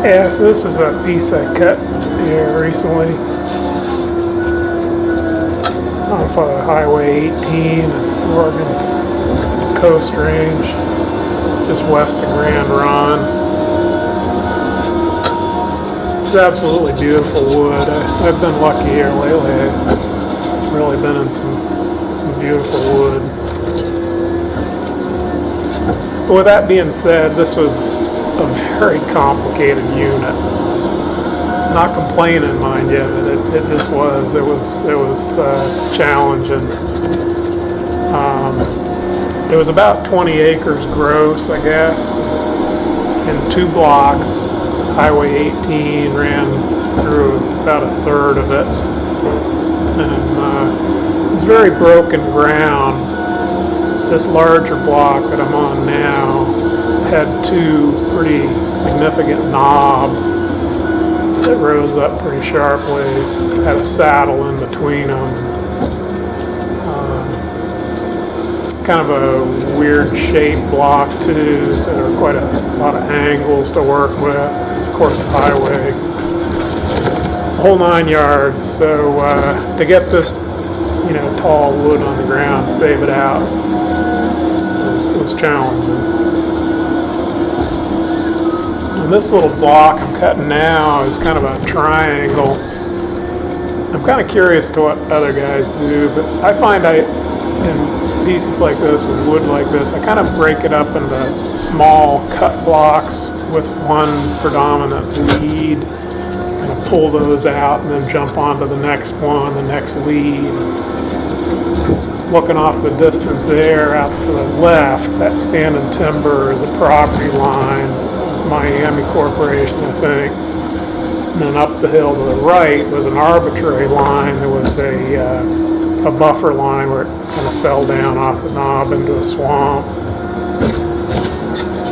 Yeah, so this is a piece I cut here recently off of Highway 18 in Oregon's Coast Range, just west of Grand Ronde. It's absolutely beautiful wood. I've been lucky here lately. I've really been in some beautiful wood. But with that being said, this was a very complicated unit. Not complaining, mind you, but it just was. It was challenging. It was about 20 acres gross, I guess, in 2 blocks. Highway 18 ran through about a third of it, and it's very broken ground. This larger block that I'm on now had 2 pretty significant knobs that rose up pretty sharply, had a saddle in between them. Kind of a weird shaped block too, so there were quite a lot of angles to work with. Of course, the highway, the whole 9 yards. So to get this, tall wood on the ground, save it out, was challenging. And this little block I'm cutting now is kind of a triangle. I'm kind of curious to what other guys do, but I find in pieces like this, with wood like this, I kind of break it up into small cut blocks with one predominant lead, kind of pull those out and then jump onto the next one, the next lead. Looking off the distance there out to the left, that standing timber is a property line. It's Miami Corporation, I think. And then up the hill to the right was an arbitrary line. There was a buffer line where it kind of fell down off the knob into a swamp.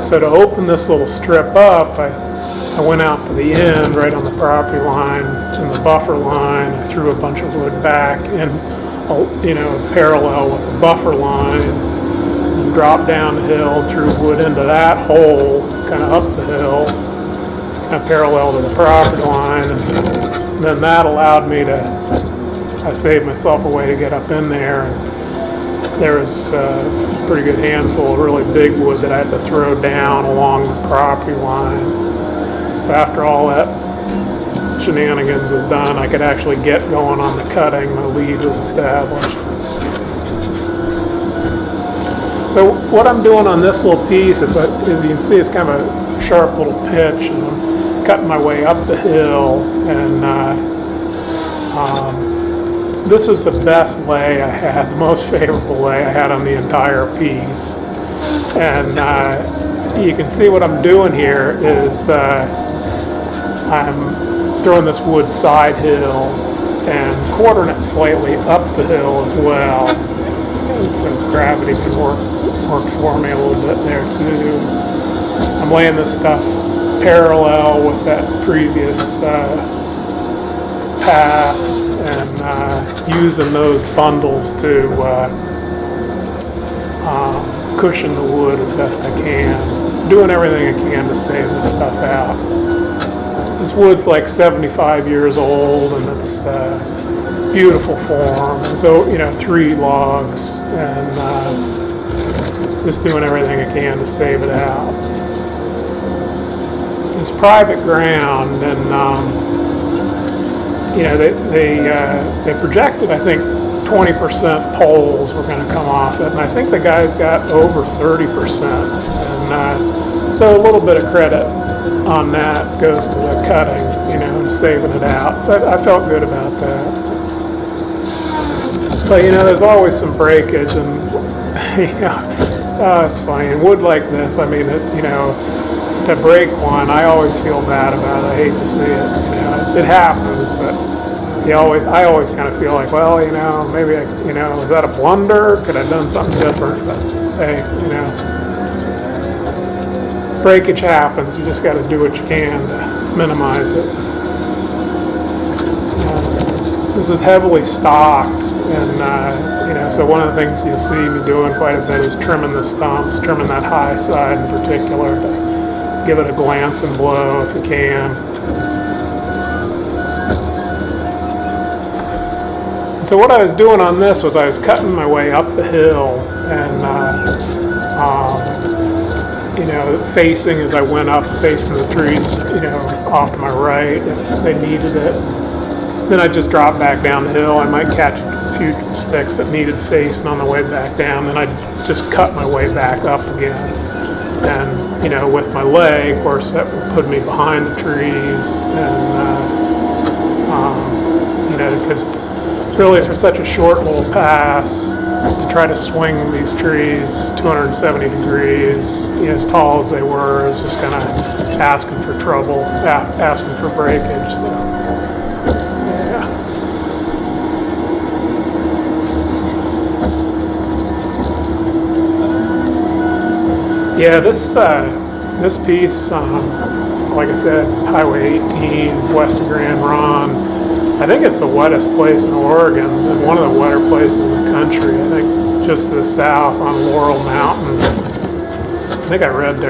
So to open this little strip up, I went out to the end right on the property line and the buffer line. I threw a bunch of wood back in, parallel with the buffer line, and dropped down the hill, threw wood into that hole, kind of up the hill, kind of parallel to the property line, and then that allowed me I saved myself a way to get up in there. And there was a pretty good handful of really big wood that I had to throw down along the property line. So after all that shenanigans was done, I could actually get going on the cutting. My lead was established. So what I'm doing on this little piece, as you can see, it's kind of a sharp little pitch, and I'm cutting my way up the hill, and this was the best lay I had, the most favorable lay I had on the entire piece. And you can see what I'm doing here is I'm throwing this wood side hill and quartering it slightly up the hill as well. And so gravity can work for me a little bit there too. I'm laying this stuff parallel with that previous pass, and using those bundles to cushion the wood as best I can. Doing everything I can to save this stuff out. This wood's like 75 years old, and it's beautiful form. And so, 3 logs, and just doing everything I can to save it out. It's private ground, and they projected, I think, 20% poles were going to come off it, and I think the guys got over 30%. And so a little bit of credit on that goes to the cutting, and saving it out. So I felt good about that. But there's always some breakage, and it's funny. In wood like this, I mean, to break one, I always feel bad about it. I hate to see it. It happens, but I always kind of feel like, well, maybe was that a blunder? Could I have done something different? But hey, breakage happens. You just got to do what you can to minimize it. This is heavily stocked, and so one of the things you'll see me doing quite a bit is trimming the stumps, trimming that high side in particular, to give it a glance and blow if you can. So what I was doing on this was I was cutting my way up the hill and, you know, facing as I went up, facing the trees, you know, off to my right if they needed it. Then I'd just drop back down the hill. I might catch a few sticks that needed facing on the way back down. Then I'd just cut my way back up again. And, you know, with my leg, of course, that would put me behind the trees. And, you know, because really for such a short little pass, to try to swing these trees 270 degrees, you know, as tall as they were, is just kind of asking for trouble, asking for breakage. So, yeah, this piece, like I said, Highway 18, west of Grand Ronde. I think it's the wettest place in Oregon and one of the wetter places in the country. I think just to the south on Laurel Mountain. I think I read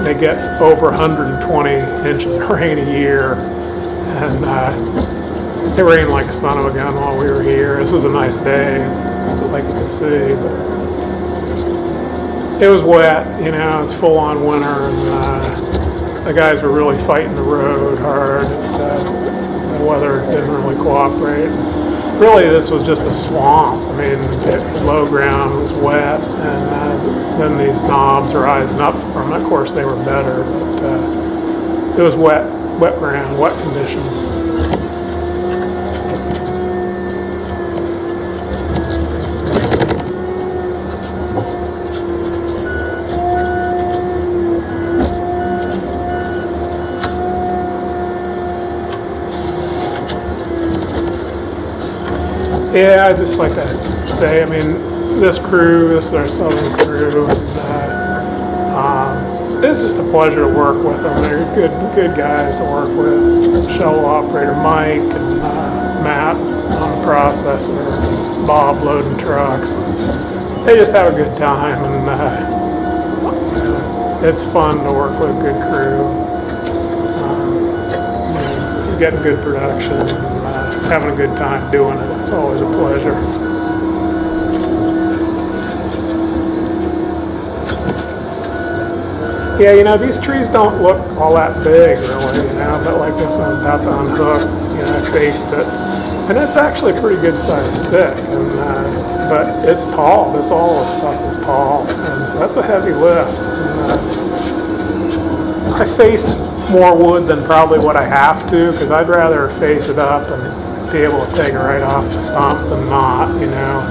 they get over 120 inches of rain a year. And it rained like a son of a gun while we were here. This was a nice day, like you can see. But it was wet, you know, it's full on winter. And the guys were really fighting the road hard. The weather didn't really cooperate. Really, this was just a swamp. I mean, low ground was wet, and then these knobs are rising up from it. Of course, they were better, but it was wet ground, wet conditions. Yeah, I'd just like to say, I mean, this is our southern crew, and it's just a pleasure to work with them. They're good guys to work with. Shovel operator Mike and Matt on the processor, Bob loading trucks. They just have a good time, and it's fun to work with a good crew. Getting good production, and having a good time doing it. It's always a pleasure. Yeah, you know, these trees don't look all that big, really, you know, but like this I'm about to unhook, you know, I faced it. And it's actually a pretty good sized stick, and but it's tall. All this stuff is tall, and so that's a heavy lift. And, I face more wood than probably what I have to, because I'd rather face it up and be able to take it right off the stump than not, you know.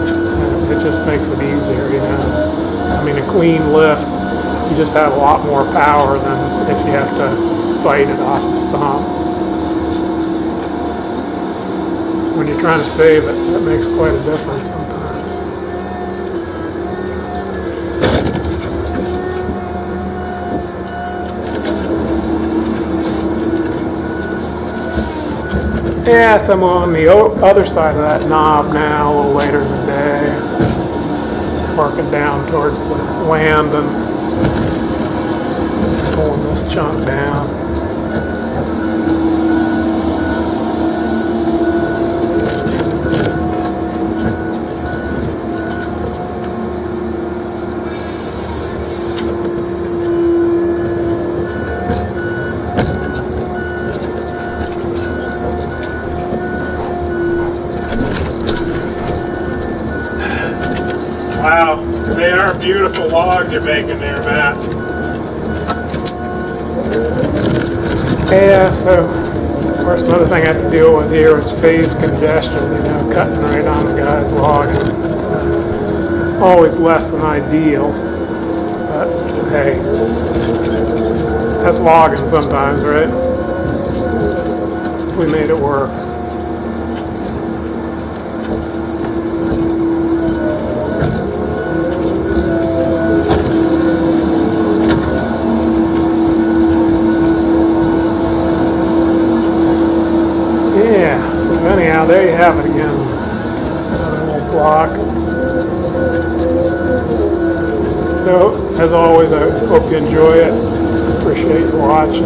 And it just makes it easier, you know. I mean, a clean lift, you just have a lot more power than if you have to fight it off the stump. When you're trying to save it, that makes quite a difference sometimes. Yeah, so I'm on the other side of that knob now, a little later in the day, working down towards the land and pulling this chunk down. Wow, they are beautiful logs you're making there, Matt. Yeah, so of course another thing I had to deal with here was phase congestion, you know, cutting right on the guy's log. Always less than ideal, but hey, that's logging sometimes, right? We made it work. Yeah, so anyhow, there you have it again. Another little block. So, as always, I hope you enjoy it. appreciate you watching.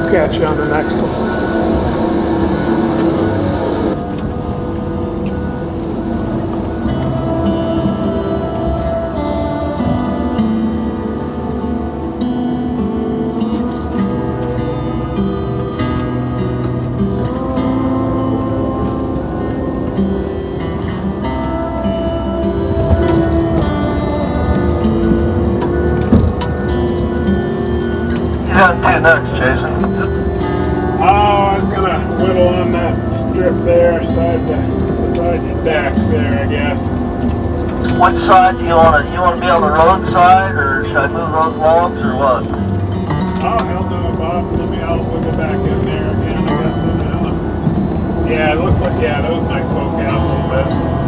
Catch you on the next one. What you gonna do next, Jason? Oh, I was gonna whittle on that strip there, beside your decks there, I guess. Which side do you wanna? You wanna be on the road side, or should I move those logs, or what? Oh, hell no, Bob. I'll go back in there again, I guess. Yeah, it looks like, those might poke out a little bit.